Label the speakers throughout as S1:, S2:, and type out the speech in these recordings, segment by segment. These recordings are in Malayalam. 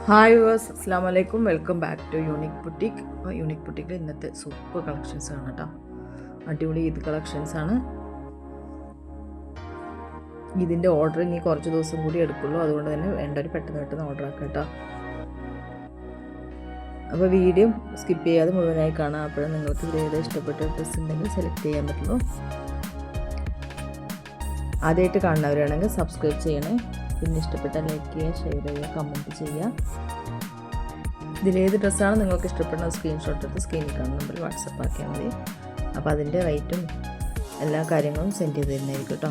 S1: ഹായ് വേഴ്സ്, അസ്സാം വലൈക്കും. Welcome back to unique boutique. Unique ബുട്ടീക്കിൽ ഇന്നത്തെ സൂപ്പർ കളക്ഷൻസ് ആണ് കേട്ടോ. അടിപൊളി ഈദ് കളക്ഷൻസ് ആണ്. ഇതിൻ്റെ ഓർഡർ ഇനി കുറച്ച് ദിവസം കൂടി എടുക്കുള്ളൂ, അതുകൊണ്ട് തന്നെ വേണ്ടവർ പെട്ടെന്ന് ഓർഡർ ആക്കാം കേട്ടോ. അപ്പോൾ വീഡിയോ സ്കിപ്പ് ചെയ്യാതെ മുഴുവനായി കാണാം. അപ്പോഴും നിങ്ങൾക്ക് ഇതിലേത് ഇഷ്ടപ്പെട്ട ഡ്രസ്സ് ഉണ്ടെങ്കിൽ സെലക്ട് ചെയ്യാൻ പറ്റുള്ളൂ. ആദ്യമായിട്ട് കാണുന്നവരാണെങ്കിൽ സബ്സ്ക്രൈബ് ചെയ്യണേ. പിന്നെ ഇഷ്ടപ്പെട്ടാൽ ലൈക്ക് ചെയ്യുക, ഷെയർ ചെയ്യുക, കമൻറ്റ് ചെയ്യുക. ഇതിലേത് ഡ്രസ്സാണ് നിങ്ങൾക്ക് ഇഷ്ടപ്പെടുന്നത് സ്ക്രീൻഷോട്ട് എടുത്ത് സ്ക്രീനിൽ കാണുന്ന നമ്പറിൽ വാട്സപ്പ് ആക്കിയാൽ മതി. അപ്പോൾ അതിൻ്റെ റേറ്റും എല്ലാ കാര്യങ്ങളും സെൻഡ് ചെയ്ത് തരുന്നതായിരിക്കും കേട്ടോ.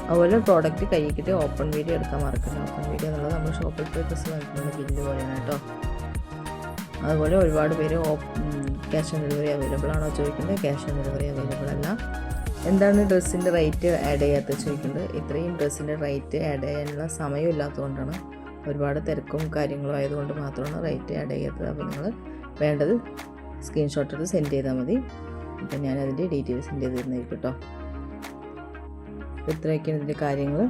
S1: അതുപോലെ പ്രോഡക്റ്റ് കയ്യിൽ കിട്ടി ഓപ്പൺ വീഡിയോ എടുക്കാൻ മറക്കില്ല. ഓപ്പൺ വീഡിയോ എന്നുള്ളത് നമ്മൾ ഷോപ്പിൽ പോയി ഡ്രസ്സ് വാങ്ങിക്കുന്ന ബില്ല് പോലെയാണ് കേട്ടോ. അതുപോലെ ഒരുപാട് പേര് ക്യാഷ് ഓൺ ഡെലിവറി അവൈലബിൾ ആണോ ചോദിക്കുന്നത്. ക്യാഷ് ഓൺ ഡെലിവറി അവൈലബിൾ അല്ല. എന്താണ് ഡ്രസ്സിൻ്റെ റേറ്റ് ആഡ് ചെയ്യാത്തത് ചോദിക്കുന്നത്. ഇത്രയും ഡ്രസ്സിൻ്റെ റേറ്റ് ആഡ് ചെയ്യാനുള്ള സമയമില്ലാത്തതുകൊണ്ടാണ്. ഒരുപാട് തിരക്കും കാര്യങ്ങളും ആയതുകൊണ്ട് മാത്രമാണ് റേറ്റ് ആഡ് ചെയ്യാത്തത്. അപ്പോൾ നിങ്ങൾ വേണ്ടത് സ്ക്രീൻഷോട്ട് എടുത്ത് സെൻഡ് ചെയ്താൽ മതി. അപ്പം ഞാനതിൻ്റെ ഡീറ്റെയിൽസ് സെൻഡ് ചെയ്ത് തരുന്നതായിരിക്കും കേട്ടോ. ഇത്രയൊക്കെയാണ് ഇതിൻ്റെ കാര്യങ്ങൾ.